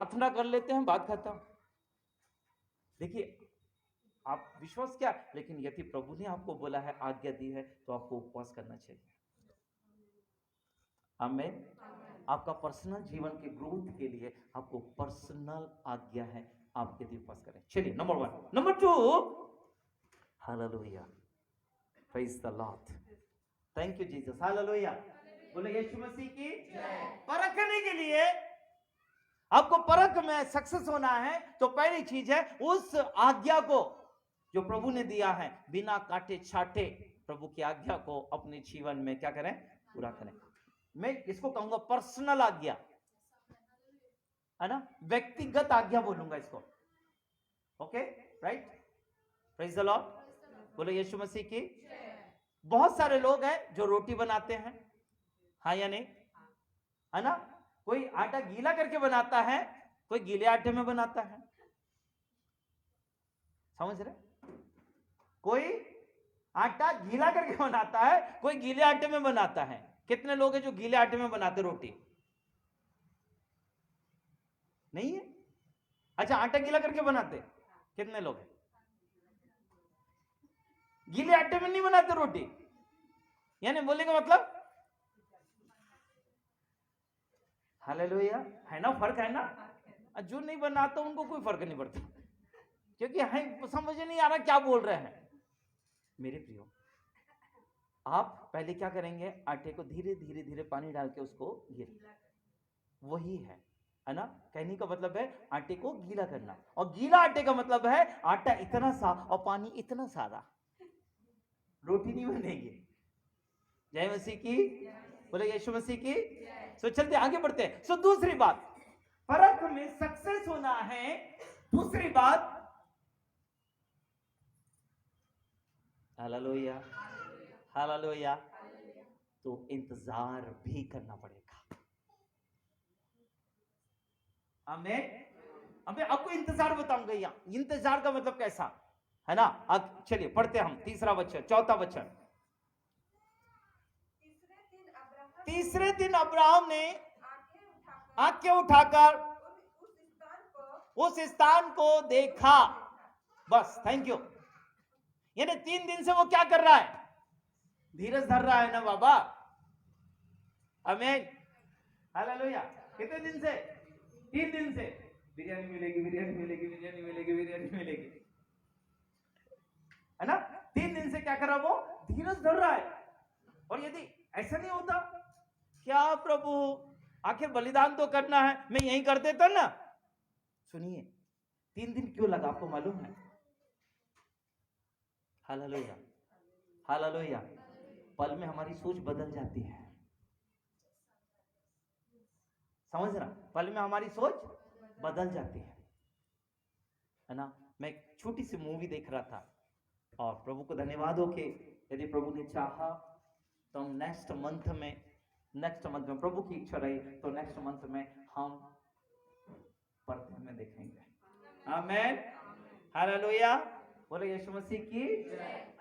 प्रार्थना कर लेते हैं, बात खत्म। देखिए आप विश्वास क्या, लेकिन यदि प्रभु ने आपको बोला है, आज्ञा दी है, तो आपको उपवास करना चाहिए। आमेन। आपका पर्सनल जीवन के ग्रोथ के लिए आपको पर्सनल आज्ञा है, आप यदि उपवास करें। चलिए number 1। Number 2, hallelujah, praise the Lord, thank you Jesus, hallelujah. बोले यीशु मसीह की जय। परखने के लिए आपको परख में सक्सेस होना है, तो पहली चीज है उस आज्ञा को जो प्रभु ने दिया है, बिना काटे छाटे प्रभु की आज्ञा को अपने जीवन में क्या करें, पूरा करें। मैं इसको कहूंगा पर्सनल आज्ञा, है ना, व्यक्तिगत आज्ञा बोलूंगा इसको। Okay, right, praise the Lord, बोलो यीशु मसीह की। बहुत सारे लोग हैं जो रोटी बनाते हैं, हाँ या नहीं, है ना। कोई आटा गीला करके बनाता है, कोई गीले आटे में बनाता है, समझ रहे। कोई आटा गीला करके बनाता है, कोई गीले आटे में बनाता है। कितने लोग हैं जो गीले आटे में बनाते रोटी? नहीं है। अच्छा, आटा गीला करके बनाते कितने लोग हैं? गीले आटे में नहीं बनाते रोटी, यानी बोलने का मतलब, हालेलुया, है ना, फर्क है ना। जो नहीं बनाता उनको कोई फर्क नहीं पड़ता, क्योंकि है समझ नहीं आ रहा क्या बोल रहे हैं। मेरे प्रियो, आप पहले क्या करेंगे, आटे को धीरे धीरे धीरे पानी डाल के उसको गीला, वही है ना। कहने का मतलब है आटे को गीला करना, और गीला आटे का मतलब है आटा इतना सा और पानी इतना सारा, रोटी नहीं बनेगी। जय मसीह की, बोले यीशु मसीह की। सो चलते आगे बढ़ते हैं। सो दूसरी बात, परख में सक्सेस होना है। दूसरी बात, हालेलुया, हालेलुया, तो इंतजार भी करना पड़ेगा। मैं आपको इंतजार बताऊंगा। यहां इंतजार का मतलब कैसा है ना। अब चलिए पढ़ते हम तीसरा वचन, चौथा वचन। तीसरे दिन अब्राहम ने आंखें उठाकर उस स्थान को देखा। बस, थैंक यू। यानी 3 दिन से वो क्या कर रहा है, धीरज धर रहा है ना बाबा। आमीन, हालेलुया। कितने दिन से? 3 दिन से। बिरयानी मिलेगी, बिरयानी मिलेगी, बिरयानी मिलेगी, बिरयानी मिलेगी, है ना। 3 दिन से क्या कर रहा, वो धीरज धर रहा है। और यदि ऐसा नहीं होता, क्या प्रभु आखिर बलिदान तो करना है, मैं यही कर देता ना। सुनिए, 3 दिन क्यों लगा आपको मालूम है? Hallelujah, hallelujah. पल में हमारी सोच बदल जाती है, समझ रहा, पल में हमारी सोच बदल जाती है ना। मैं एक छोटी सी मूवी देख रहा था, और प्रभु को धन्यवाद हो कि यदि प्रभु ने चाहा तो हम नेक्स्ट मंथ में प्रभु की इच्छा रही तो नेक्स्ट मंथ में हम पर्दे में देखेंगे। आमीन, हालेलुया, बोले यीशु मसीह की,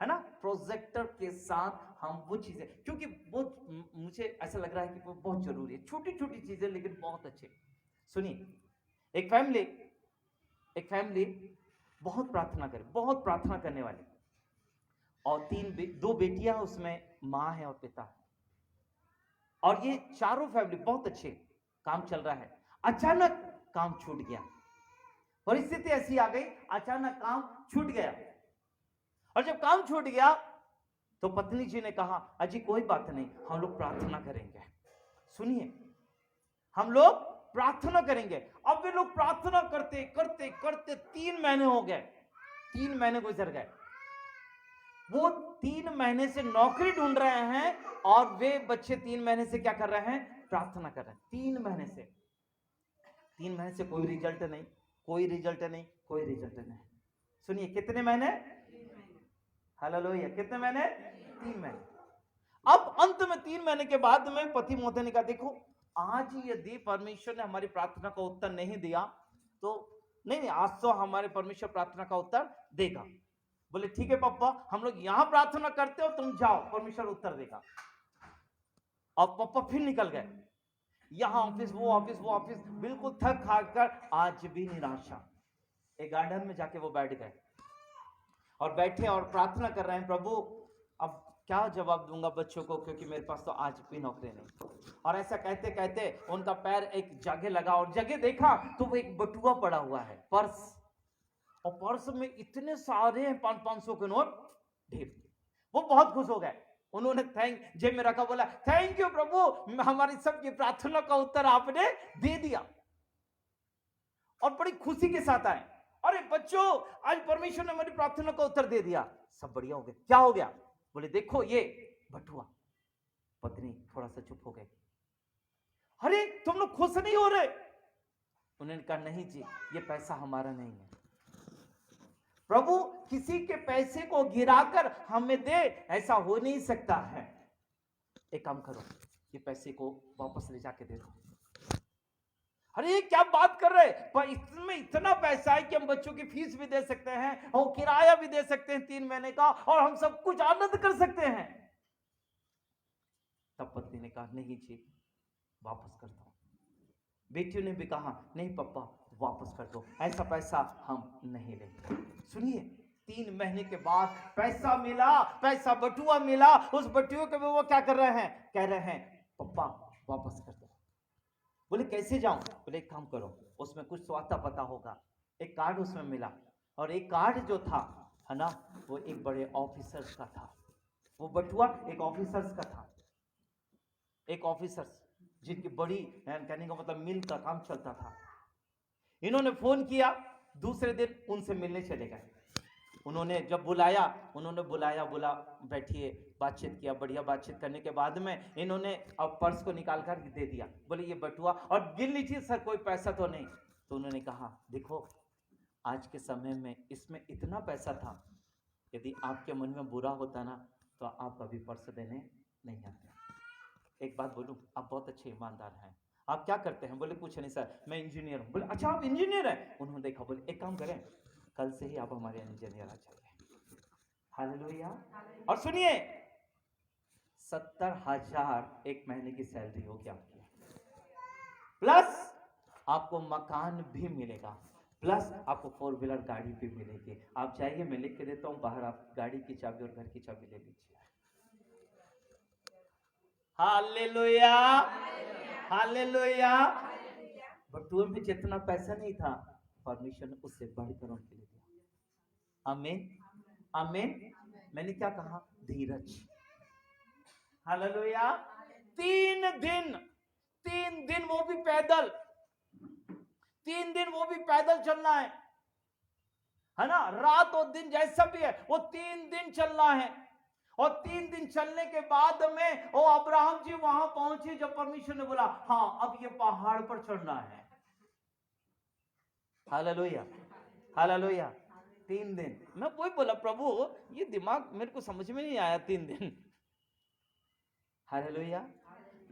है ना। प्रोजेक्टर के साथ हम वो चीजें, क्योंकि वो मुझे ऐसा लग रहा है कि वो बहुत जरूरी है, छोटी छोटी चीजें लेकिन बहुत अच्छे। सुनिए, एक फैमिली बहुत प्रार्थना करने वाली, और 2 बेटियां, उसमें माँ है और पिता है, और ये चारों फैमिली बहुत अच्छे, काम चल रहा है। अचानक काम छूट गया, परिस्थिति ऐसी आ गई, अचानक काम छूट गया। और जब काम छूट गया तो पत्नी जी ने कहा, अजी कोई बात नहीं, हम लोग प्रार्थना करेंगे। सुनिए, हम लोग प्रार्थना करेंगे। अब वे लोग प्रार्थना करते करते करते 3 महीने हो गए, 3 महीने गुजर गए। वो 3 महीने से नौकरी ढूंढ रहे हैं, और वे बच्चे 3 महीने से क्या कर रहे हैं, प्रार्थना कर रहे हैं। 3 महीने से कोई रिजल्ट नहीं, कोई रिजल्ट नहीं, कोई रिजल्ट नहीं। सुनिए, कितने महीने? हालेलुया, कितने महीने? 3 महीने। अब अंत में 3 महीने के बाद में पति महोदय ने कहा, देखो आज यदि परमेश्वर ने हमारी प्रार्थना का उत्तर नहीं दिया तो नहीं, आज तो हमारे परमेश्वर प्रार्थना का उत्तर देगा। बोले ठीक है पापा, हम लोग यहां प्रार्थना करते हो, तुम जाओ, परमेश्वर उत्तर देगा। और पापा फिर निकल गए। यहाँ ऑफिस वो ऑफिस वो ऑफिस, बिल्कुल थक हार कर आज भी निराशा। एक गार्डन में जाके वो बैठ गए और बैठे और प्रार्थना कर रहे हैं, प्रभु अब क्या जवाब दूंगा बच्चों को, क्योंकि मेरे पास तो आज भी नौकरी नहीं। और ऐसा कहते कहते उनका पैर एक जगह लगा और जगह देखा तो वो एक बटुआ पड़ा हुआ है, पर्स, और पर्स में इतने सारे 500 के नोट ढेर। वो बहुत खुश हो गए, उन्होंने जेब में रखा, बोला थैंक यू प्रभु, हमारी सबकी प्रार्थना का उत्तर आपने दे दिया। और बड़ी खुशी के साथ आए, अरे बच्चों आज परमेश्वर ने हमारी प्रार्थना का उत्तर दे दिया, सब बढ़िया हो गया। क्या हो गया? बोले देखो ये बटुआ। पत्नी थोड़ा सा चुप हो गई, अरे तुम लोग खुश नहीं हो रहे? उन्होंने कहा नहीं जी, ये पैसा हमारा नहीं है। प्रभु किसी के पैसे को गिराकर हमें दे, ऐसा हो नहीं सकता है। एक काम करो, ये पैसे को वापस ले जाके दे दो। अरे क्या बात कर रहे, पर इसमें इतना पैसा है कि हम बच्चों की फीस भी दे सकते हैं और किराया भी दे सकते हैं 3 महीने का, और हम सब कुछ आनंद कर सकते हैं। तब पत्नी ने कहा नहीं जी, वापस कर दो। बेटियों ने भी कहा नहीं पापा, वापस कर दो, ऐसा पैसा हम नहीं लेंगे। सुनिए, 3 महीने के बाद पैसा मिला, पैसा बटुआ मिला। उस बटुए के वो क्या कर रहे हैं, कह रहे हैं पापा वापस कर दो। बोले कैसे जाऊं? बोले एक काम करो, उसमें कुछ तो आता पता होगा। एक कार्ड उसमें मिला, और एक कार्ड जो था है ना, वो एक बड़े ऑफिसर्स का था। वो बटुआ एक ऑफिसर्स का था, एक ऑफिसर्स जिनकी बड़ी कहने का मतलब मिल का काम चलता था। इन्होंने फोन किया, दूसरे दिन उनसे मिलने चले गए। उन्होंने जब बुलाया, बोला बैठिए, बातचीत किया। बढ़िया बातचीत करने के बाद में इन्होंने अब पर्स को निकाल कर दे दिया। बोले ये बटुआ, और गिन लीजिए सर कोई पैसा तो नहीं। तो उन्होंने कहा देखो आज के समय में इसमें इतना पैसा था, यदि आपके मन में बुरा होता ना तो आप अभी पर्स देने नहीं आते। एक बात बोलूं, आप बहुत अच्छे ईमानदार हैं। आप क्या करते हैं? बोले कुछ नहीं सर, मैं इंजीनियर हूं। बोले अच्छा आप इंजीनियर हैं? उन्होंने देखा, बोले एक काम करें, कल से ही आप हमारे इंजीनियर आ जाइए। हालेलुया। और सुनिए, 70,000 एक महीने की सैलरी होगी आपकी, प्लस आपको मकान भी मिलेगा, प्लस आपको 4 व्हीलर गाड़ी भी मिलेगी। आप चाहिए मैं लिख के देता हूं बाहर, आप गाड़ी की चाबी और घर की चाबी ले लीजिए। Hallelujah, hallelujah. बटुए में जितना पैसा नहीं था, परमेश्वर ने उससे बढ़कर उनके लिए दिया। आमीन, आमीन। मैंने क्या कहा? धीरज। हालेलुया। 3 दिन वो भी पैदल, 3 दिन वो भी पैदल चलना है ना, रात और दिन जैसा भी है वो 3 दिन चलना है। और 3 दिन चलने के बाद में वो अब्राहम जी वहां पहुंचे, जब परमेश्वर ने बोला हाँ अब ये पहाड़ पर चढ़ना है। Hallelujah, hallelujah. 3 दिन, मैं वही बोला प्रभु ये दिमाग मेरे को समझ में नहीं आया 3 दिन। हालेलुया।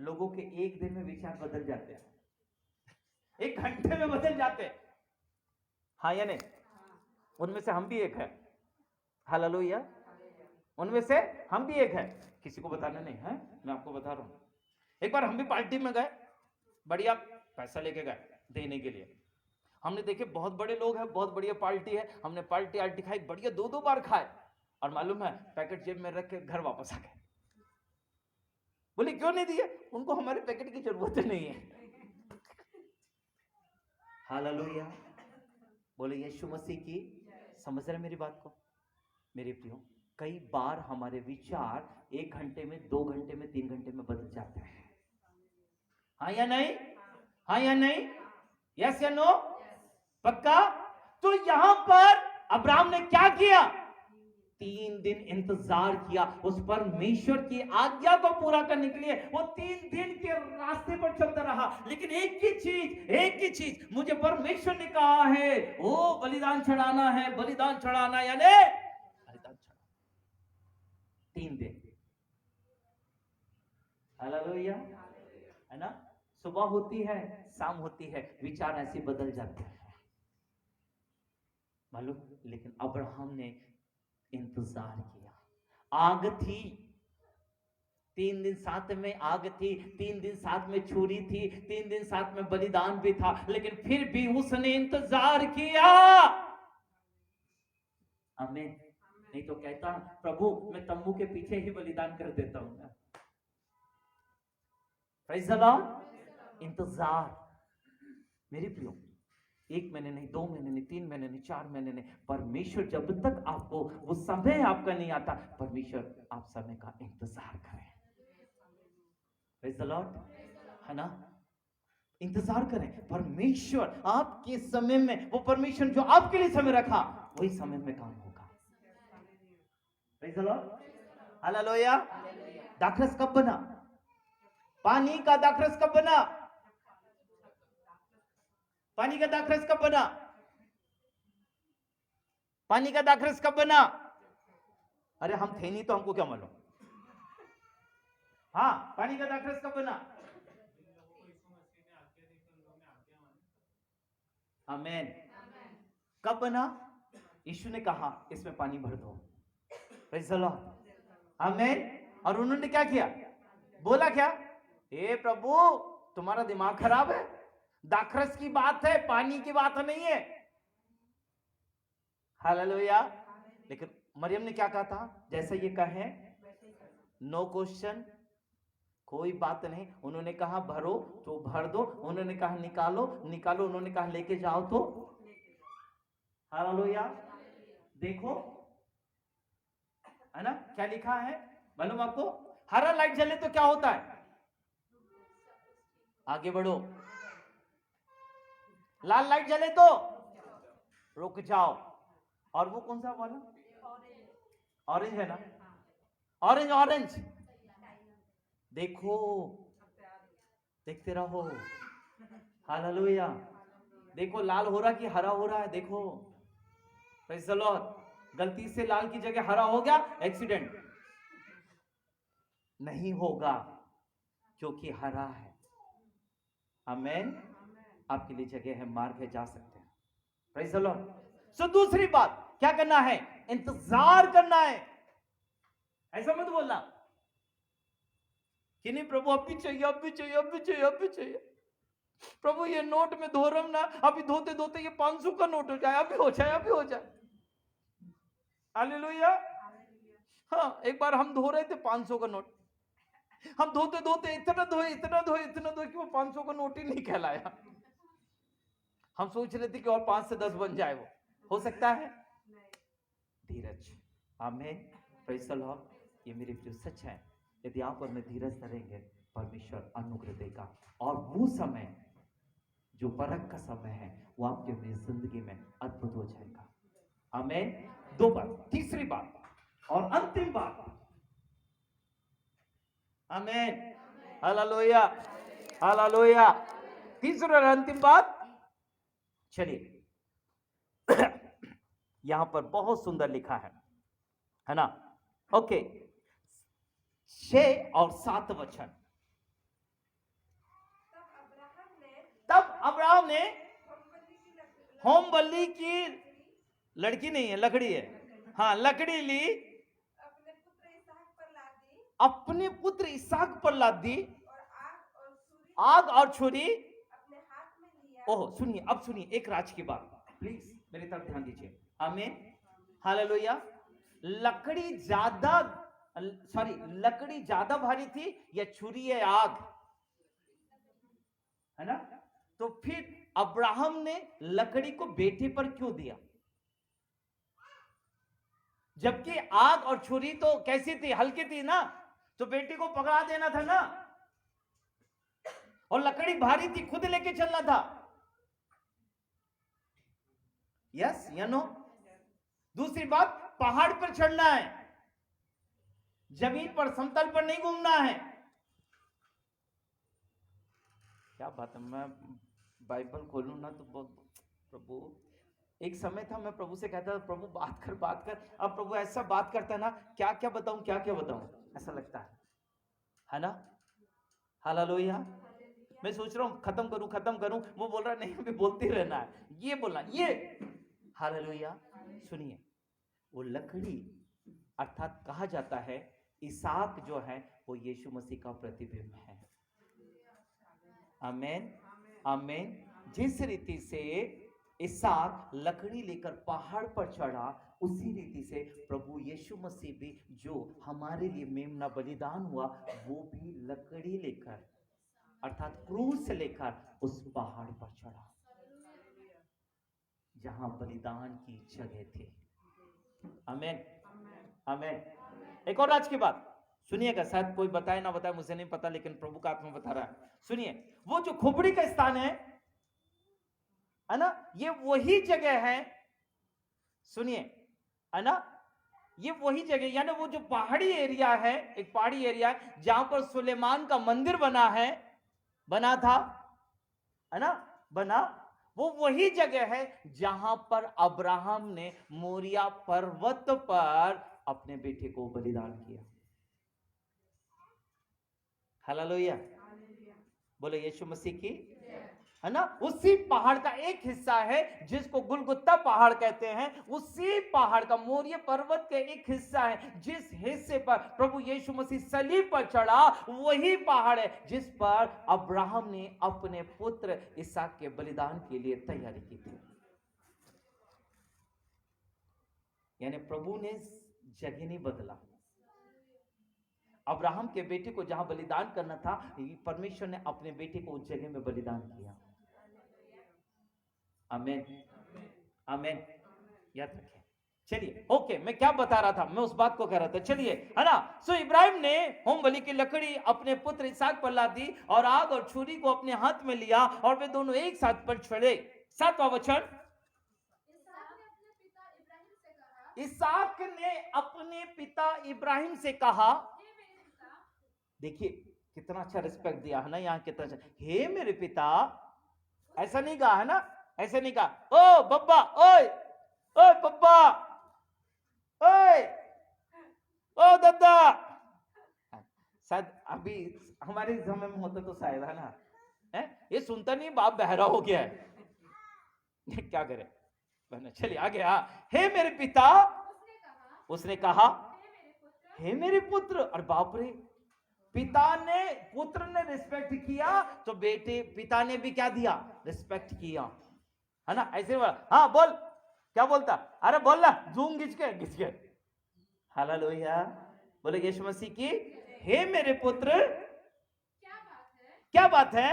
लोगों के एक दिन में विचार बदल जाते हैं, 1 घंटे में बदल जाते हैं। हाँ या नहीं? उनमें से हम भी एक है। हालेलुया। उनमें से हम भी एक है, किसी को बताना नहीं है, मैं आपको बता रहा हूं। एक बार हम भी पार्टी में गए, बढ़िया पैसा लेके गए देने के लिए। हमने देखे बहुत बड़े लोग हैं, बहुत बढ़िया पार्टी है, हमने पार्टी आर्टी खाई, बढ़िया 2-2 बार खाए, और मालूम है पैकेट जेब में रख के घर वापस आ गए। बोले क्यों नहीं दिए? उनको हमारे पैकेट की जरूरत नहीं है। हालेलुया। बोले यीशु मसीह की, समझ रहे मेरी बात को? मेरे प्रियो, कई बार हमारे विचार 1 घंटे में, 2 घंटे में, 3 घंटे में बदल जाते हैं। हाँ या नहीं? हाँ या नहीं? यस या नो? पक्का? तो यहां पर अब्राहम ने क्या किया? 3 दिन इंतजार किया उस परमेश्वर की आज्ञा को पूरा करने के लिए। वो 3 दिन के रास्ते पर चलता रहा, लेकिन एक ही चीज मुझे परमेश्वर ने कहा है, वो बलिदान चढ़ाना है, बलिदान चढ़ाना, यानी बलिदान चढ़ाना। 3 दिन। हालेलुया, है ना? सुबह होती है, शाम होती है, विचार ऐसे बदल जाते हैं मालूम। लेकिन अब्राहम ने इंतजार किया, आग थी, 3 दिन साथ में आग थी, 3 दिन साथ में छुरी थी, 3 दिन साथ में बलिदान भी था, लेकिन फिर भी उसने इंतजार किया। आमीन। नहीं तो कहता प्रभु मैं तंबू के पीछे ही बलिदान कर देता हूं। Praise the Lord. इंतजार मेरे प्रियो, 1 महीने नहीं, 2 महीने नहीं, 3 महीने नहीं, 4 महीने नहीं, परमेश्वर जब तक आपको वो समय आपका नहीं आता, परमेश्वर आप समय का इंतजार करें। प्रेज़ द लॉर्ड, है ना? इंतजार करें परमेश्वर आपके समय में, वो परमेश्वर जो आपके लिए समय रखा वही समय में काम होगा। Praise the Lord, hallelujah. दाखरस कब बना? पानी का दाखरस कब बना? पानी का दाखरस कब बना? पानी का दाखरस कब बना? अरे हम थे नहीं तो हमको क्या मालूम। हाँ, पानी का दाखरस कब बना? आमीन। कब बना? यीशु ने कहा इसमें पानी भर दो। प्रेज़ द लॉर्ड, आमीन। और उन्होंने क्या किया? बोला क्या? हे प्रभु तुम्हारा दिमाग खराब है, दाखरस की बात है, पानी की बात नहीं है। हालेलुया। लेकिन मरियम ने क्या कहा था? जैसा ये कहे, नो क्वेश्चन, कोई बात नहीं। उन्होंने कहा भरो तो भर दो, उन्होंने कहा निकालो निकालो, उन्होंने कहा लेके जाओ तो। हालेलुया। देखो, है ना क्या लिखा है मालूम आपको? हरा लाइट जले तो क्या होता है? आगे बढ़ो। लाल लाइट जले तो रुक जाओ। और वो कौन सा वाला? ऑरेंज है ना? ऑरेंज ऑरेंज देखो, देखते रहो। हालेलुया। देखो लाल हो रहा कि हरा हो रहा है, देखो। Praise the Lord. गलती से लाल की जगह हरा हो गया, एक्सीडेंट नहीं होगा क्योंकि हरा है। आमीन। आपके लिए जगह है, मार्ग है, जा सकते हैं। Praise the Lord. सो दूसरी बात क्या करना है? इंतजार करना है। ऐसा मत बोलना कि नहीं प्रभु अब भी चाहिए, अब भी चाहिए, अब भी चाहिए, अब भी चाहिए। प्रभु ये नोट में धो रहा हूं ना, अभी धोते धोते ये 500 का नोट हो जाए, अभी हो जाए, अभी हो जाए। हालेलुया। हाँ, एक बार हम धो रहे थे 500 का नोट, हम धोते धोते इतना धोए इतना धोए इतना धोए कि वो 500 का नोट ही नहीं कहलाया। हम सोच रहे थे कि और 5 से 10 बन जाए। वो हो सकता है? धीरज। आमीन। Praise the Lord. ये मेरे प्रिय सच है, यदि आप और मैं धीरज धरेंगे परमेश्वर अनुग्रह देगा, और वो समय जो परख का समय है वो आपके अपनी जिंदगी में अद्भुत हो जाएगा। आमीन। 2 बात। तीसरी बात और अंतिम बात। आमीन। Hallelujah, hallelujah. तीसरी और अंतिम बात, चलिए यहां पर बहुत सुंदर लिखा है ना? ओके, 6 और 7 वचन। तब अब्राहम ने होम बलि की लड़की नहीं है, लकड़ी है, हाँ लकड़ी ली, अपने पुत्र इसहाक पर लाद दी, आग और छुरी। ओह सुनिए, अब सुनिए एक राज की बात, प्लीज मेरी तरफ ध्यान दीजिए। आमीन। हालेलुया। लकड़ी ज्यादा भारी थी या छुरी है आग? है ना? तो फिर अब्राहम ने लकड़ी को बेटे पर क्यों दिया? जबकि आग और छुरी तो कैसी थी? हल्की थी ना, तो बेटे को पकड़ा देना था ना, और लकड़ी भारी थी, खुद लेके चलना था। यस या नो? दूसरी बात, पहाड़ पर चढ़ना है, जमीन पर समतल पर नहीं घूमना है। क्या बात है, मैं बाइबल खोलूं ना तो प्रभु, एक समय था मैं प्रभु से कहता था प्रभु बात कर। अब प्रभु ऐसा बात करता है ना, क्या क्या बताऊं, ऐसा लगता है ना? हालेलुया। मैं सोच रहा हूं खत्म करूं, वो बोल रहा नहीं अभी बोलते रहना है, ये बोलना ये। हालेलुया। सुनिए, वो लकड़ी अर्थात कहा जाता है इसहाक जो है वो यीशु मसीह का प्रतिबिंब है। आमीन आमीन। जिस रीति से इसहाक लकड़ी लेकर पहाड़ पर चढ़ा, उसी रीति से प्रभु यीशु मसीह भी जो हमारे लिए मेमना बलिदान हुआ, वो भी लकड़ी लेकर अर्थात क्रूस लेकर उस पहाड़ पर चढ़ा जहां बलिदान की जगह थी। आमीन आमीन। एक और आज की बात सुनिएगा, शायद कोई बताए ना बताए मुझे नहीं पता, लेकिन प्रभु का आत्मा बता रहा है। सुनिए, वो जो खोपड़ी का स्थान है ना, ये वही जगह है, सुनिए, है ना, ये वही जगह, यानी वो जो पहाड़ी एरिया है, एक पहाड़ी एरिया है जहां पर सुलेमान का मंदिर बना था, है ना, बना, वो वही जगह है जहां पर अब्राहम ने मोरिया पर्वत पर अपने बेटे को बलिदान किया। हालेलुया, बोले यीशु मसीह की, है ना। उसी पहाड़ का एक हिस्सा है जिसको गुलगुत्ता पहाड़ कहते हैं, उसी पहाड़ का मोरिया पर्वत का एक हिस्सा है जिस हिस्से पर प्रभु यीशु मसीह सलीब पर चढ़ा, वही पहाड़ है जिस पर अब्राहम ने अपने पुत्र इसहाक के बलिदान के लिए तैयारी की थी। यानी प्रभु ने जगह नहीं बदला। अब्राहम के बेटे को जहां बलिदान करना था, परमेश्वर ने अपने बेटे को उस जगह में बलिदान किया। आमीन आमीन। याद रखें। चलिए, ओके, मैं क्या बता रहा था, मैं उस बात को कह रहा था, चलिए, है ना। सो इब्राहिम ने होम बलि की लकड़ी अपने पुत्र इसहाक पर ला दी और आग और छुरी को अपने हाथ में लिया और वे दोनों एक साथ पर चढ़े। 7वां वचन, इसहाक ने अपने पिता इब्राहिम से कहा, देखिए कितना अच्छा रिस्पेक्ट दिया है ना यहाँ, कितना अच्छा, हे मेरे पिता, ऐसा नहीं कहा है ना, ऐसे नहीं कहा ओ बब्बा, ओए ओए बब्बा, ओए ओ दादा। शायद अभी हमारे समय में होता तो शायद, है ना, है ये सुनता नहीं, बाप बहरा हो गया है, क्या करे। चलिए आगे। हे मेरे पिता, उसने कहा हे मेरे पुत्र। और बाप रे, पुत्र ने रिस्पेक्ट किया तो पिता ने भी क्या दिया, रिस्पेक्ट किया, है ना। ऐसे बोला, हाँ बोल, क्या बोलता, अरे बोल ना, जूम घिच के। हालेलुया, बोले यीशु मसीह की, हे मेरे पुत्र, क्या बात है।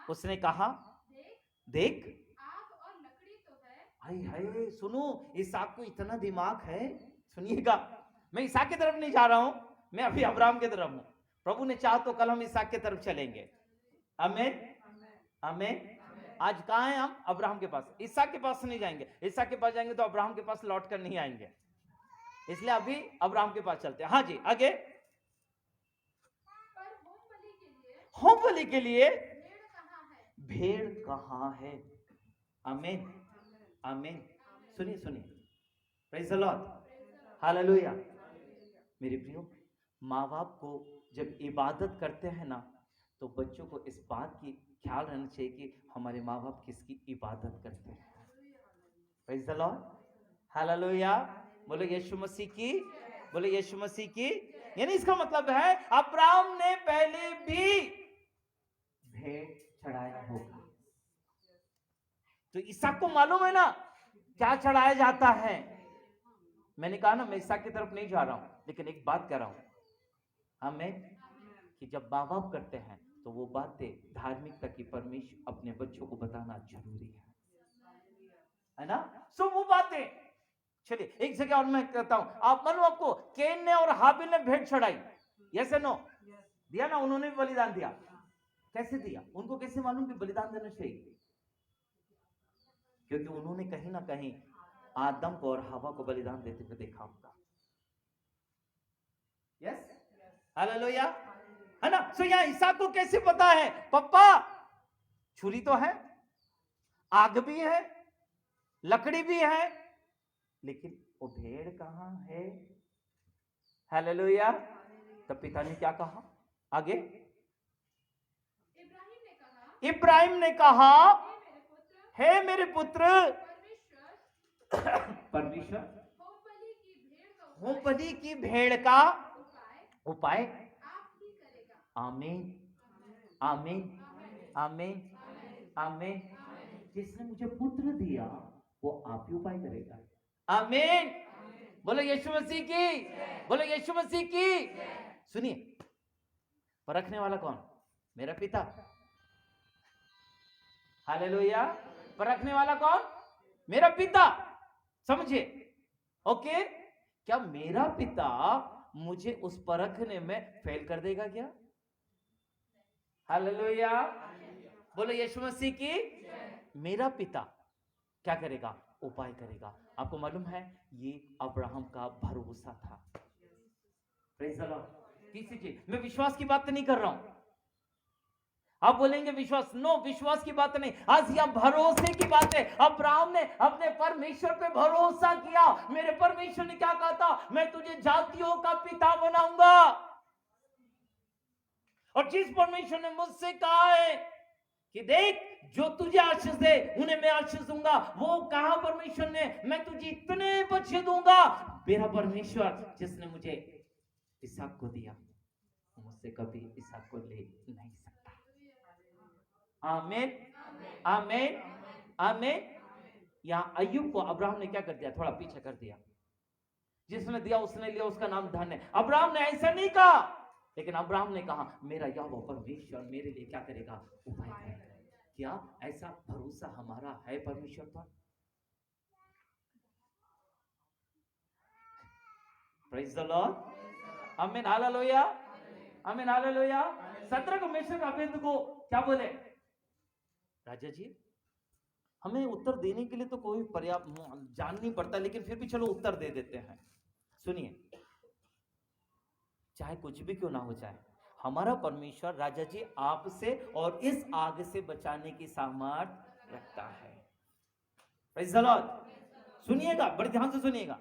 उसने कहा देख, आग और लकड़ी तो है। हाय हाय, सुनो, इसहाक को इतना दिमाग है। सुनिएगा, मैं इसहाक की तरफ नहीं जा रहा हूं, मैं अभी अब्राहम की तरफ हूं। प्रभु ने चाहा तो कल हम इसहाक की तरफ चलेंगे। आमीन आमीन। आज कहां हैं हम, अब्राहम के पास। इसहाक के पास नहीं जाएंगे, इसहाक के पास जाएंगे तो अब्राहम के पास लौट कर नहीं आएंगे, इसलिए अभी अब्राहम के पास चलते हैं। हाँ जी, आगे। होम बलि के लिए भेड़ कहां है। आमीन आमीन। सुनिए, प्रेज़ द लॉर्ड, हालेलुया। मेरे प्रियो, माँ बाप को जब इबादत करते हैं ना, तो बच्चों को इस बात की ख्याल रहना चाहिए कि हमारे माँ बाप किसकी इबादत करते हैं। Praise the Lord, hallelujah. बोले यीशु मसीह की, बोले यीशु मसीह की। यानी इसका मतलब है अब्राहम ने पहले भी भेड़ चढ़ाया होगा। तो इसहाक को मालूम है ना क्या चढ़ाया जाता है। मैंने कहा ना, मैं इसहाक की तरफ नहीं जा रहा हूं, लेकिन एक बात कह रहा हूं, हमें कि जब माँ बाप करते हैं तो वो बातें धार्मिकता की परमेश्वर अपने बच्चों को बताना जरूरी है ना। सो वो बातें, चलिए एक जगह और मैं कहता हूं, आप मालूम आपको, कैन ने और हाबिल ने भेंट चढ़ाई, यस नो, दिया ना, उन्होंने भी बलिदान दिया। कैसे दिया, उनको कैसे मालूम कि बलिदान देना चाहिए? क्योंकि उन्होंने कहीं ना कहीं आदम को और हवा को बलिदान देते हुए देखा होगा। यस, हालेलुया, है ना। सो यहाँ इसहाक को कैसे पता है, पप्पा छुरी तो है, आग भी है, लकड़ी भी है, लेकिन वो भेड़ कहां है। हालेलुया। तब पिता ने क्या कहा आगे, इब्राहिम ने कहा हे मेरे पुत्र, परमेश्वर होम बलि की भेड़ का उपाय आमीन आमीन आमीन आमीन। जिसने मुझे पुत्र दिया वो आप ही उपाय करेगा। आमीन। बोलो यीशु मसीह की, बोलो यीशु मसीह की। सुनिए, परखने वाला कौन? मेरा पिता। हालेलुया। परखने वाला कौन? मेरा पिता। समझिए, ओके? क्या मेरा पिता मुझे उस परखने में फेल कर देगा क्या? हालेलुया। बोलो यीशु मसीह की। मेरा पिता क्या करेगा? उपाय करेगा। आपको मालूम है, ये अब्राहम का भरोसा था। Praise the Lord. किसी चीज, मैं विश्वास की बात नहीं कर रहा हूं। आप बोलेंगे विश्वास, नो, विश्वास की बात नहीं, आज यह भरोसे की बात है। अब्राहम ने अपने परमेश्वर पे भरोसा किया। मेरे परमेश्वर ने क्या कहा था? मैं तुझे जातियों का पिता बनाऊंगा। और जिस परमेश्वर ने मुझसे कहा है कि देख, जो तुझे आशीष दे उन्हें मैं आशीष दूंगा, वो कहा परमेश्वर ने, मैं तुझे इतने बच्चे दूंगा। मेरा परमेश्वर जिसने मुझे इसहाक को दिया, मुझसे कभी इसहाक को ले नहीं सकता। आमीन आमीन आमीन। यहां अय्यूब को अब्राहम ने क्या कर दिया? थोड़ा पीछे कर दिया। जिसने दिया उसने लिया, उसका नाम धन है। अब्राहम ने ऐसा नहीं कहा, लेकिन अब्राहम ने कहा मेरा यहोवा परमेश्वर मेरे लिए क्या करेगा? उपाय करेगा। क्या ऐसा भरोसा हमारा है परमेश्वर पर? Praise the Lord. आमीन हालेलुया आमीन हालेलुया। शद्रक मेशक अबेदनगो क्या बोले? राजा जी, हमें उत्तर देने के लिए तो कोई पर्याप्त जान नहीं पड़ता, लेकिन फिर भी चलो उत्तर दे देते हैं। सुनिए, चाहे कुछ भी क्यों ना हो जाए, हमारा परमेश्वर राजा जी आपसे और इस आग से बचाने की सामर्थ्य रखता है। Praise the Lord. सुनिएगा, बड़े ध्यान से सुनिएगा।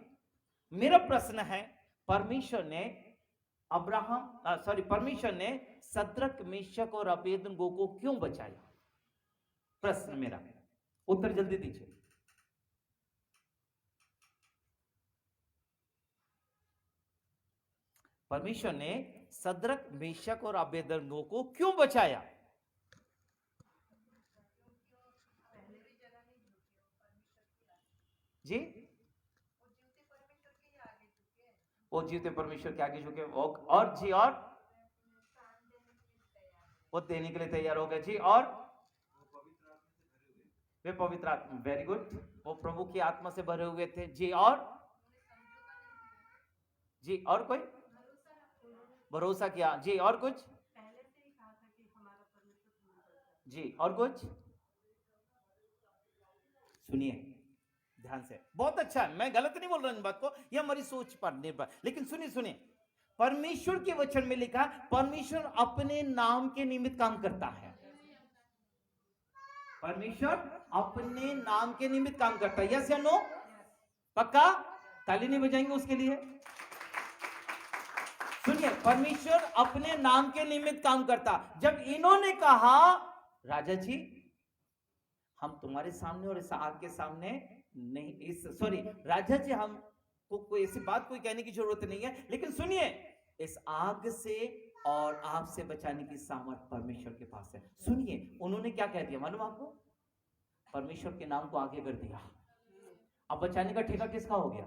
मेरा प्रश्न है, परमेश्वर ने परमेश्वर ने शद्रक मेशक और अबेदनगो को क्यों बचाया? प्रश्न मेरा, उत्तर जल्दी दीजिए। परमेश्वर ने शद्रक मेशक और अबेदनगो को क्यों बचाया? जी, वो जीवते परमेश्वर के आगे झुके, और जी, और वो देने के लिए तैयार हो गए। जी, और वे पवित्र आत्मा, वेरी गुड, वो प्रभु की आत्मा से भरे हुए थे। जी, और जी, और कोई भरोसा किया। जी, और कुछ? जी, और कुछ? सुनिए ध्यान से, बहुत अच्छा है, मैं गलत नहीं बोल रहा इन बात को, यह हमारी सोच पर निर्भर, लेकिन सुनिए सुनिए, परमेश्वर के वचन में लिखा, परमेश्वर अपने नाम के निमित्त काम करता है। परमेश्वर अपने नाम के निमित्त काम करता है। यस या नो? पक्का? ताली नहीं बजाएंगे उसके लिए? सुनिए, परमेश्वर अपने नाम के निमित्त काम करता। जब इन्होंने कहा राजा जी हम तुम्हारे सामने और इस आग के सामने नहीं, इस सॉरी राजा जी हमको कोई ऐसी बात कोई कहने की जरूरत नहीं है, लेकिन सुनिए, इस आग से और आपसे बचाने की सामर्थ परमेश्वर के पास है। सुनिए, उन्होंने क्या कह दिया मालूम आपको? परमेश्वर के नाम को आगे कर दिया। अब बचाने का ठेका किसका हो गया?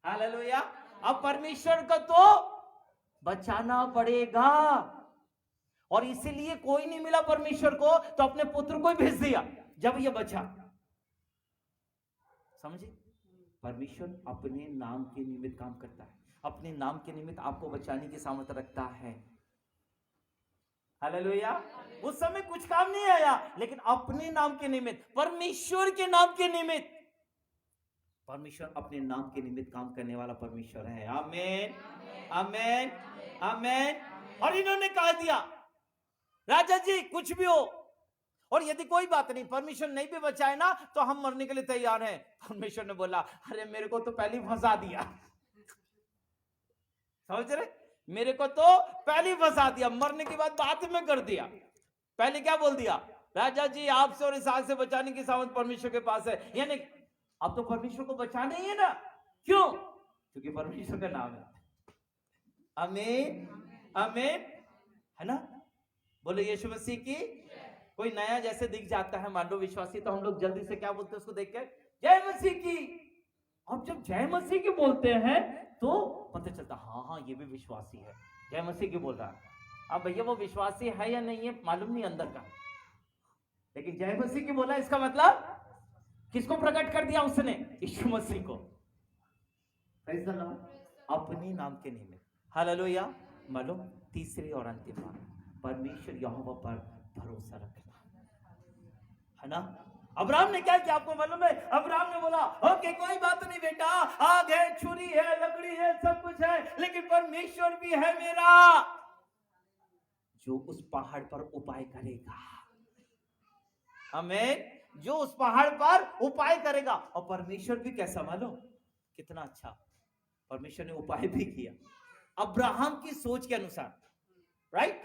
हालेलुया। अब परमेश्वर का तो बचाना पड़ेगा, और इसीलिए कोई नहीं मिला परमेश्वर को, तो अपने पुत्र को ही भेज दिया जब ये बचा। समझे? परमेश्वर अपने नाम के निमित्त काम करता है, अपने नाम के निमित्त आपको बचाने की सामर्थ्य रखता है। हालेलुया। उस समय कुछ काम नहीं आया, लेकिन अपने नाम के निमित्त, परमेश्वर के नाम के निमित्त, परमेश्वर अपने नाम के निमित्त काम करने वाला परमेश्वर है। आमीन आमीन आमीन। और इन्होंने कह दिया राजा जी कुछ भी हो, और यदि कोई बात नहीं, परमेश्वर नहीं भी बचाए ना, तो हम मरने के लिए तैयार हैं। परमेश्वर ने बोला अरे मेरे को तो पहले फंसा दिया। समझ रहे? मेरे को तो पहले फंसा दिया, मरने की बात में कर दिया। पहले क्या बोल दिया? राजा जी आपसे और इस आग से बचाने की सामर्थ परमेश्वर के पास है। यानी अब तो परमेश्वर को बचाना ही है ना। क्यों? क्योंकि परमेश्वर का नाम है। आमीन आमीन, है ना? बोलो यीशु मसीह की। कोई नया जैसे दिख जाता है मान लो विश्वासी, तो हम लोग जल्दी से क्या बोलते हैं उसको देख कर? जय मसीह की। अब जब जय मसीह की बोलते हैं तो पता चलता हाँ ये भी विश्वासी है, जय मसीह की बोल रहा है। अब भैया वो विश्वासी है या नहीं है मालूम नहीं अंदर का, लेकिन जय मसीह की बोला, इसका मतलब किसको प्रकट कर दिया उसने? यीशु मसीह को। Praise the Lord. अपने नाम के निमित्त। हालेलुया। मालूम तीसरी और अंतिम बात, परमेश्वर यहोवा पर भरोसा रखना, है ना? अब्राहम ने क्या किया आपको मालूम है? अब्राहम ने बोला ओके कोई बात नहीं बेटा, आग है, छुरी है, लकड़ी है, सब कुछ है, लेकिन परमेश्वर भी है मेरा जो उस पहाड़ पर उपाय करेगा। हमें जो उस पहाड़ पर उपाय करेगा। और परमेश्वर भी कैसा मालूम? कितना अच्छा, परमेश्वर ने उपाय भी किया अब्राहम की सोच के अनुसार, राइट?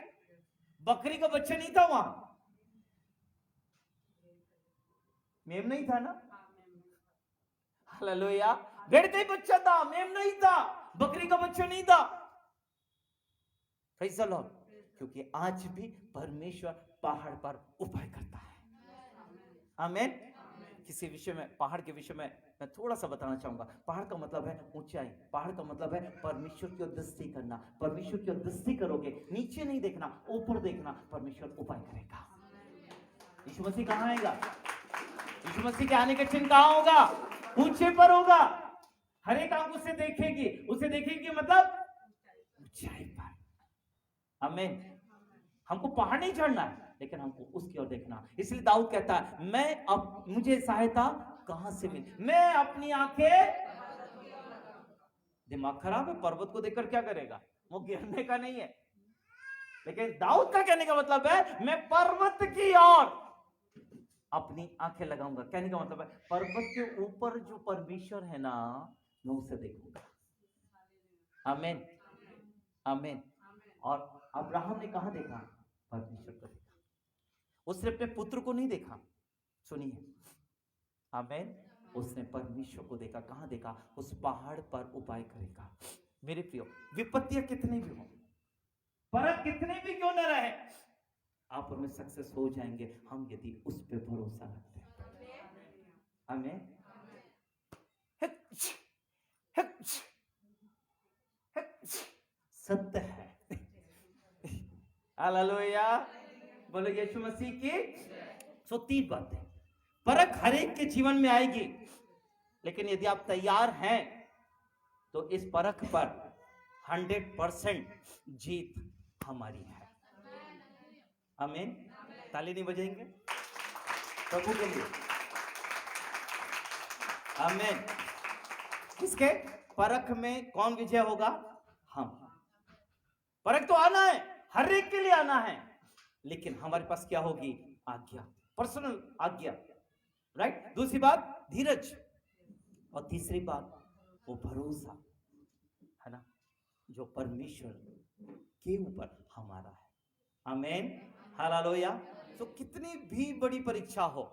बकरी का बच्चा नहीं था वहां, मेम नहीं था ना? हालेलुया। भेड़ का ही बच्चा था, मेम नहीं था, बकरी का बच्चा नहीं था। Praise the Lord. क्योंकि आज भी परमेश्वर पहाड़ पर उपाय करता है। आमीन। किसी विषय में, पहाड़ के विषय में मैं थोड़ा सा बताना चाहूंगा। पहाड़ का मतलब है ऊंचाई, पहाड़ का मतलब है परमेश्वर की ओर दृष्टि करना। परमेश्वर की ओर दृष्टि करोगे, नीचे नहीं देखना, ऊपर देखना, परमेश्वर उपाय करेगा। यीशु मसीह कहां आएगा? यीशु मसीह के आने का चिन्ह कहां होगा? ऊंचे पर होगा। हर एक आंख उसे देखेगी, उसे देखेगी मतलब ऊंचाई पर। आमीन। हमको पहाड़ नहीं चढ़ना है, लेकिन हमको उसकी ओर देखना। इसलिए दाऊद कहता है मैं अब मुझे सहायता कहां से मिले? मैं अपनी आंखें, दिमाग खराब है, पर्वत को देखकर क्या करेगा? वो गिरने का नहीं है। लेकिन दाऊद का कहने का मतलब है मैं पर्वत की ओर अपनी आंखें लगाऊंगा। कहने का मतलब है पर्वत के ऊपर जो परमेश्वर है ना, मैं उसे देखूंगा। आमीन आमीन। और अब्राहम ने कहां देखा? परमेश्वर को देखा। उसने अपने पुत्र को नहीं देखा, सुनिए, आमीन। उसने परमेश्वर को देखा। कहां देखा? उस पहाड़ पर उपाय करेगा। मेरे प्रियो, विपत्तियां कितनी भी हो, परख कितनी भी क्यों न रहे, आप उनमें सक्सेस हो जाएंगे हम यदि उस पे भरोसा रखते हैं। आमीन। सत्य है। हालेलुया। बोलो यीशु मसीह की। सो तीन बातें, परख हर एक के जीवन में आएगी, लेकिन यदि आप तैयार हैं तो इस परख पर 100% जीत हमारी है। आमीन। ताली नहीं बजाएंगे प्रभु के लिए? आमीन। किसके परख में कौन विजय होगा? हम। परख तो आना है, हर एक के लिए आना है, लेकिन हमारे पास क्या होगी? आज्ञा, पर्सनल आज्ञा, राइट? दूसरी बात धीरज, और तीसरी बात वो भरोसा, है ना, जो परमेश्वर के ऊपर हमारा है। आमीन। हालेलुया। तो कितनी भी बड़ी परीक्षा हो,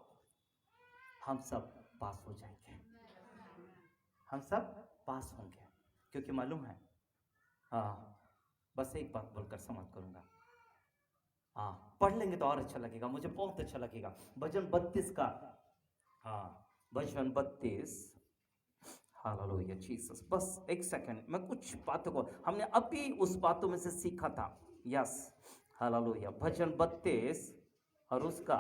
हम सब पास हो जाएंगे, हम सब पास होंगे। क्योंकि मालूम है, हाँ, बस एक बात बोलकर समाप्त करूंगा। हाँ, पढ़ लेंगे तो और अच्छा लगेगा, मुझे बहुत अच्छा लगेगा। भजन 32 का, हाँ, भजन 32। Hallelujah Jesus. बस एक सेकंड, मैं कुछ बातों को, हमने अभी उस बातों में से सीखा था। Yes, hallelujah. भजन 32 और उसका,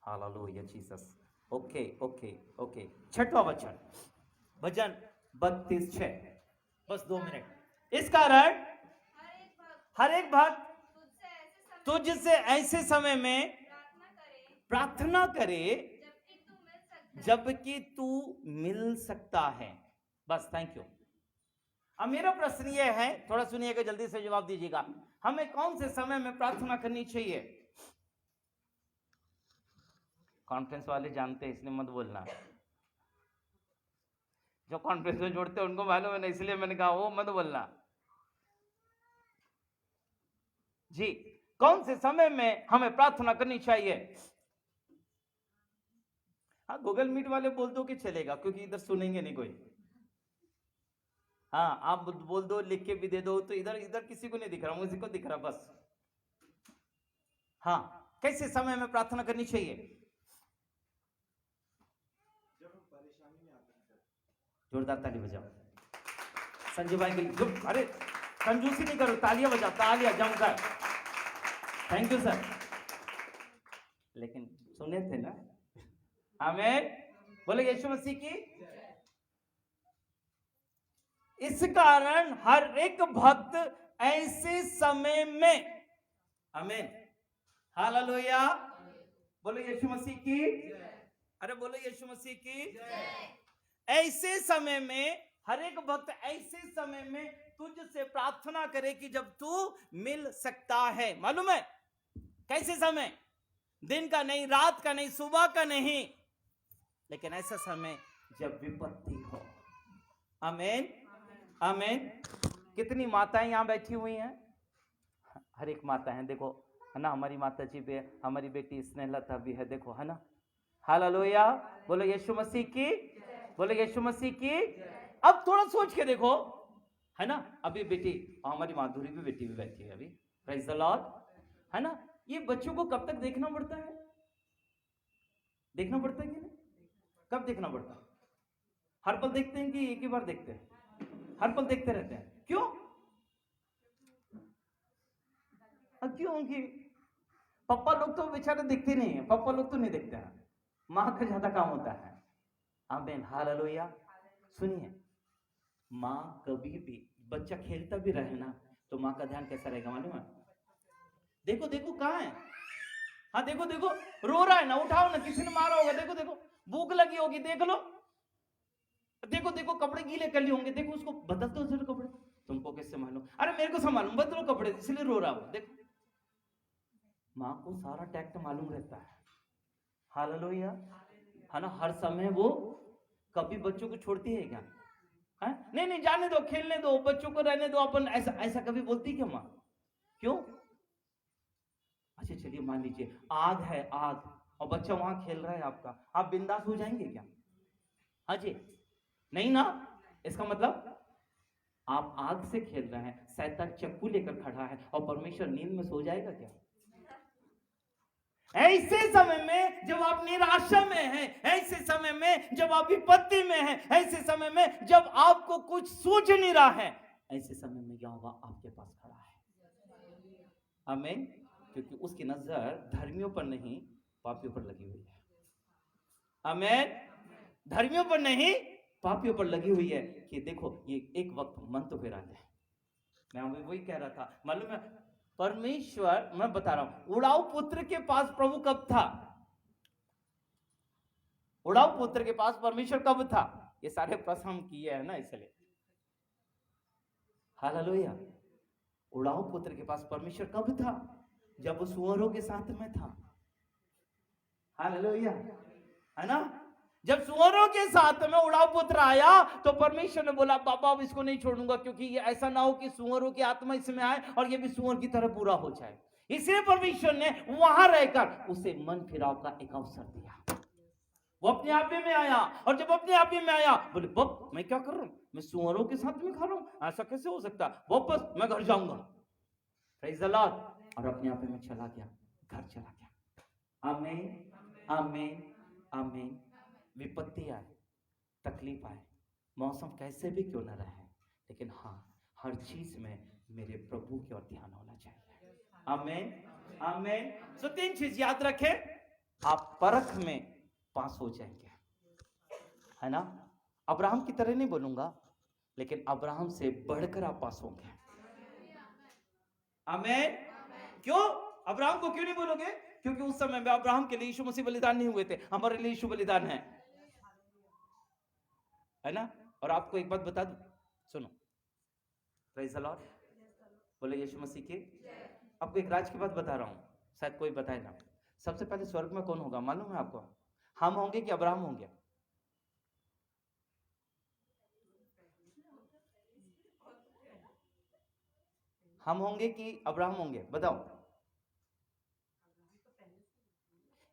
hallelujah Jesus. Okay okay okay, छठवां वचन, भजन 32:6। बस 2 मिनट। इस कारण हर एक भक्त तुझसे ऐसे समय में प्रार्थना करे जबकि तू मिल सकता है। बस, थैंक यू। अब मेरा प्रश्न यह है, थोड़ा सुनिएगा, जल्दी से जवाब दीजिएगा। हमें कौन से समय में प्रार्थना करनी चाहिए? कॉन्फ्रेंस वाले जानते हैं, इसलिए मत बोलना। जो कॉन्फ्रेंस में जोड़ते हैं उनको मालूम है ना, इसलिए मैंने कहा वो मत बोलना जी। कौन से समय में हमें प्रार्थना करनी चाहिए? हाँ, गूगल मीट वाले बोल दो कि चलेगा, क्योंकि इधर सुनेंगे नहीं कोई। हाँ, आप बोल दो, लिख के भी दे दो, तो इधर इधर किसी को नहीं दिख रहा, मुझे को दिख रहा बस। हाँ, कैसे समय में प्रार्थना करनी चाहिए? जब हम परेशानी में आते हैं। जोरदार ताली बजाओ संजय भाई के लिए। अरे कंजूसी नहीं करो, तालियां बजाओ, तालियां जमकर। Thank you sir. लेकिन सुने थे ना? आमीन, बोले यीशु मसीह की। इस कारण हर एक भक्त ऐसे समय में, आमीन, हालेलुया, बोलो यीशु मसीह की। अरे बोलो यीशु मसीह की। ऐसे समय में हर एक भक्त ऐसे समय में तुझसे प्रार्थना करे कि जब तू मिल सकता है। मालूम है कैसे समय? दिन का नहीं, रात का नहीं, सुबह का नहीं, लेकिन ऐसा समय जब विपत्ति हो। आमीन, आमीन। कितनी माताएं यहां बैठी हुई हैं? हर एक माता है, देखो है ना, हमारी माता जी भी है, हमारी बेटी स्नेहलता भी है, देखो है ना। हालेलुया, बोलो यीशु मसीह की, बोलो यीशु मसीह की। अब थोड़ा सोच के देखो, है ना, अभी बेटी हमारी माधुरी भी बेटी भी बैठी है अभी, प्रेज द लॉर्ड, है ना। ये बच्चों को कब तक देखना पड़ता है? देखना पड़ता है कि नहीं? कब देखना पड़ता है? हर पल देखते हैं कि एक ही बार देखते हैं? हर पल देखते रहते हैं, क्यों? क्योंकि पापा लोग तो बेचारे दिखते नहीं है, पापा लोग तो नहीं देखते हैं, माँ का ज्यादा काम होता है। आमीन, हालेलुया। सुनिए, माँ कभी भी, बच्चा खेलता भी रहे ना, तो माँ का ध्यान कैसा रहेगा मालूम है? देखो देखो कहाँ है, हाँ देखो देखो, रो रहा है ना, उठाओ ना, किसी ने मारा होगा, देखो देखो, भूख लगी होगी, देख लो, देखो देखो, कपड़े गीले कर लिए होंगे, देखो उसको बदल दो जरा कपड़े। तुमको कैसे मालूम? अरे मेरे को सब मालूम, बदलो कपड़े, इसलिए रो रहा हो। देखो, माँ को सारा टैक्ट मालूम रहता है। हालेलुया, है ना। हर समय वो कभी बच्चों को छोड़ती है क्या? है? नहीं नहीं, जाने दो, खेलने दो, बच्चों को रहने दो अपन, ऐसा ऐसा कभी बोलती क्या माँ? क्यों? अच्छा चलिए, मान लीजिए आग है, आग, और बच्चा वहां खेल रहा है आपका, आप बिंदास हो जाएंगे क्या? हाँ जी, नहीं ना। इसका मतलब आप आग से खेल रहे हैं, शैतान चक्कू लेकर खड़ा है, और परमेश्वर नींद में सो जाएगा क्या? ऐसे समय में जब आप निराशा में हैं, ऐसे समय में जब आप विपत्ति में हैं, ऐसे समय में जब आपको कुछ सूझ नहीं रहा है, ऐसे समय में यहोवा आपके पास खड़ा है। आमीन, क्योंकि उसकी नजर धर्मियों पर नहीं, पापियों पर लगी हुई है। आमीन, धर्मियों पर नहीं, पापियों पर लगी हुई है कि देखो ये एक वक्त मन तो फिरा ले। मैं अभी वही कह रहा था, मालूम है, परमेश्वर, मैं बता रहा हूं, उड़ाऊ पुत्र के पास प्रभु कब था? उड़ाऊ पुत्र के पास परमेश्वर कब था? ये सारे प्रश्न हम किए हैं ना, इसलिए। हालेलुया, उड़ाऊ पुत्र के पास परमेश्वर कब था? जब वो सुअरों के साथ में था। हालेलुया, है ना। जब सुअरों के साथ में उड़ाऊ पुत्र आया तो परमेश्वर ने बोला, पापा अब इसको नहीं छोड़ूंगा, क्योंकि ये ऐसा ना हो कि सुअरों की आत्मा इसमें आए और ये भी सुअर की तरह पूरा हो जाए। इसलिए परमेश्वर ने वहां रहकर उसे मन फिराव का एक अवसर दिया। वो अपने आप में आया, और जब अपने आप में आया, बोले बप मैं क्या कर रहा हूं, मैं सुअरों के साथ में खा रहा हूं, ऐसा कैसे हो सकता? वापस मैं घर जाऊंगा। प्रेज द लॉर्ड, और अपने आप में चला गया, घर चला गया। आमीन, आमीन, आमीन। विपत्ति आए, तकलीफ आए, मौसम कैसे भी क्यों ना रहे, लेकिन हाँ, हर चीज में मेरे प्रभु की ओर ध्यान होना चाहिए। आमीन, आमीन। तो 3 चीज याद रखें, आप परख में पास हो जाएंगे, है ना। अब्राहम की तरह नहीं बोलूंगा, लेकिन अब्राहम से बढ़कर आप पास होंगे। आमीन। क्यों अब्राहम को क्यों नहीं बोलोगे? क्योंकि उस समय में अब्राहम के लिए यीशु मसीह बलिदान नहीं हुए थे, हमारे लिए यीशु बलिदान है ना। और आपको एक बात बता दूं, सुनो, प्रेज द लॉर्ड, बोले यीशु मसीह की। आपको एक राज की बात बता रहा हूं, शायद कोई बताए ना। सबसे पहले स्वर्ग में कौन होगा मालूम है आपको? हम होंगे कि अब्राहम होंगे? हम होंगे कि अब्राहम होंगे? बताओ।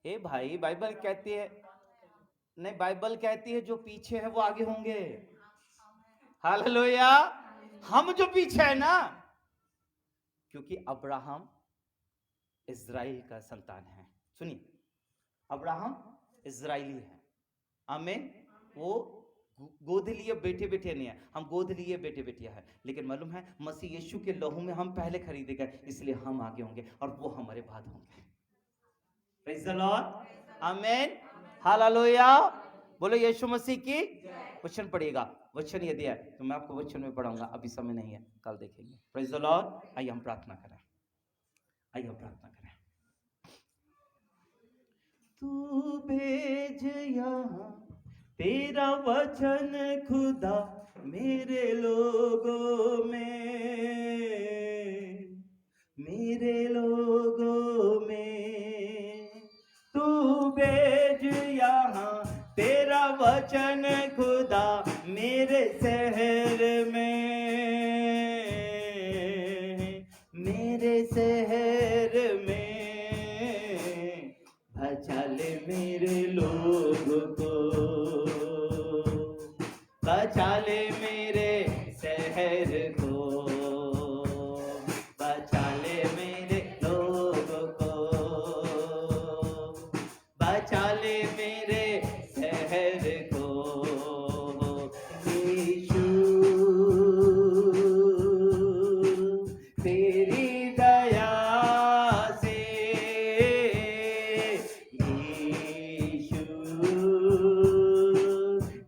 ए भाई, बाइबल कहती है, नहीं, बाइबल कहती है जो पीछे है वो आगे होंगे। हालेलुया। हम जो पीछे है ना, क्योंकि अब्राहम इज़राइल का संतान है। सुनिए, अब्राहम इज़राइली है। आमीन। वो गोद लिए बेटे बेटे नहीं है, हम गोद लिए बेटे बेटियां हैं, लेकिन मालूम है मसीह यीशु के लहू में हम पहले खरीदे गए, इसलिए हम आगे होंगे और वो हमारे बाद होंगे। Praise the Lord. आमीन। हालेलुया। बोलो यीशु मसीह की। वचन पढ़िएगा, वचन यदि है तो मैं आपको वचन में पढ़ाऊंगा, अभी समय नहीं है, कल देखेंगे। Praise the Lord. आइए हम प्रार्थना करें, आइए हम प्रार्थना करें। तू भेज यहाँ तेरा वचन खुदा मेरे लोगों में, मेरे लोगों में। तू भेज यहाँ तेरा वचन खुदा मेरे शहर में, मेरे शहर में। बचा ले मेरे लोग को, बचा ले मेरे शहर को, बचा ले मेरे लोग को, बचा ले मेरे शहर को। यीशु तेरी दया से, यीशु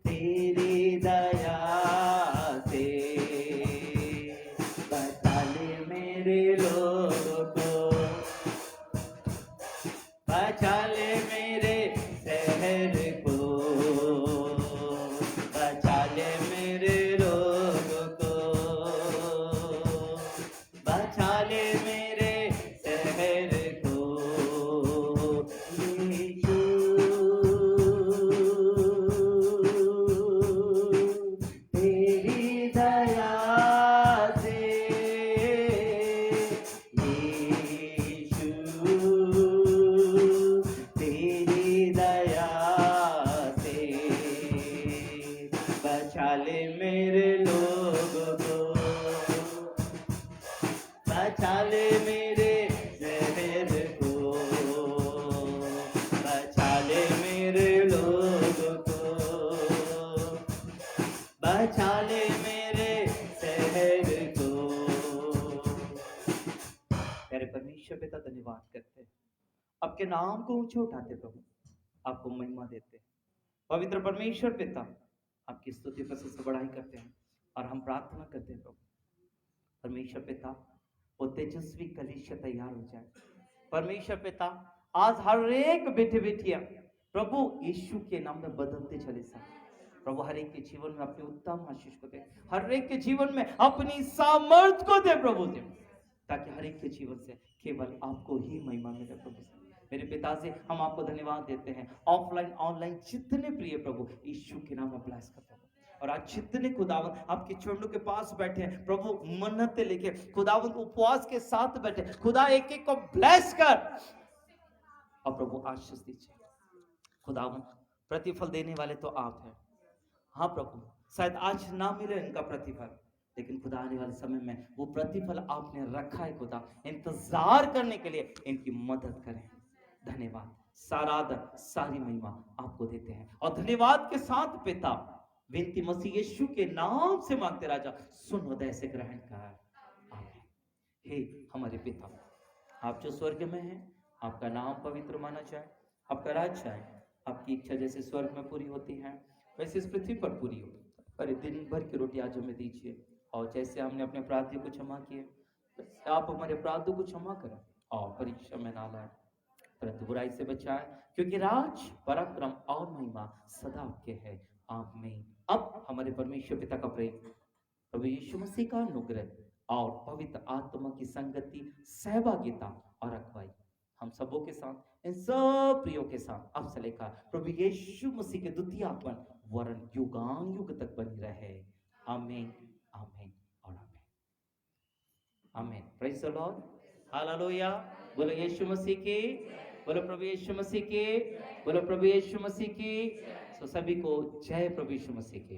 तेरी दया से, बचा ले मेरे लोगों को, बचा ले मेरे शहर को, बचा ले मेरे लोगों को, बचा ले मेरे शहर को। यीशु तेरी दया से, यीशु तेरी दया से, बचा ले मेरे लोगों को, बचा ले मेरे शहर को, बचा ले मेरे लोगों को, बचा ले मेरे शहर को। प्यारे परमेश्वर पिता, धन्यवाद करते हैं, आपके नाम को ऊंचे उठाते प्रभु, आपको महिमा देते हैं। पवित्र परमेश्वर पिता, आपकी स्तुति प्रशंसा बढ़ाई करते हैं और हम प्रार्थना करते हैं प्रभु परमेश्वर पिता, वो तेजस्वी कलीसिया तैयार हो जाए। परमेश्वर पिता, आज हर एक बेटे बेटियां प्रभु यीशु के नाम में बदलते चले सर। प्रभु हर एक के जीवन में अपने उत्तम आशीष को दे, हर एक के जीवन में अपनी सामर्थ को दे प्रभु दे, ताकि हर एक के जीवन से केवल आपको ही महिमा मिले प्रभु। मेरे पिता से हम आपको धन्यवाद देते हैं। ऑफलाइन ऑनलाइन जितने प्रिय प्रभु यीशु के नाम में ब्लेस करते हैं, और आज जितने खुदावन आपके चरणों के पास बैठे हैं प्रभु, मन्नतें लेके खुदावन उपवास के साथ बैठे, खुदा एक एक को ब्लेस कर और प्रभु आशीष दीजिए। खुदावन प्रतिफल देने वाले तो आप हैं। हाँ प्रभु, शायद आज ना मिले इनका प्रतिफल, लेकिन खुदा आने वाले समय में वो प्रतिफल आपने रखा है। खुदा इंतजार करने के लिए इनकी मदद करें। धन्यवाद, सारा आदर सारी महिमा आपको देते हैं, और धन्यवाद के साथ पिता विनती मसीह यीशु के नाम से मांगते राजा, सुन हृदय से ग्रहण कर। आमीन। हे हमारे पिता, आप जो स्वर्ग में हैं, आपका नाम पवित्र माना जाए, आपका राज्य आए, आपकी इच्छा जैसे स्वर्ग में पूरी होती है वैसे इस पृथ्वी पर पूरी हो। अरे दिन भर की रोटी आज हमें दीजिए, और जैसे हमने अपने अपराधियों को क्षमा किए वैसे आप हमारे अपराधों को क्षमा करें, और परीक्षा में ना लाए परंतु बुराई से बचाए, क्योंकि राज पराक्रम और महिमा सदा आपके है। आमीन। अब हमारे परमेश्वर पिता का प्रेम, प्रभु यीशु मसीह का अनुग्रह और पवित्र आत्मा की संगति, सहभागिता और अगुवाई हम सबों के साथ, इन सब प्रियों के साथ अब से लेकर प्रभु यीशु मसीह के द्वितीय आगमन वरन युगान युग तक बनी रहे। आमीन, आमीन और आमीन। आमीन। Praise the Lord. हालेलुया। बोलो यीशु मसीह की, बोलो प्रभु यीशु मसीह की, बोलो प्रभु यीशु मसीह की। तो सभी को जय प्रभु यीशु मसीह की।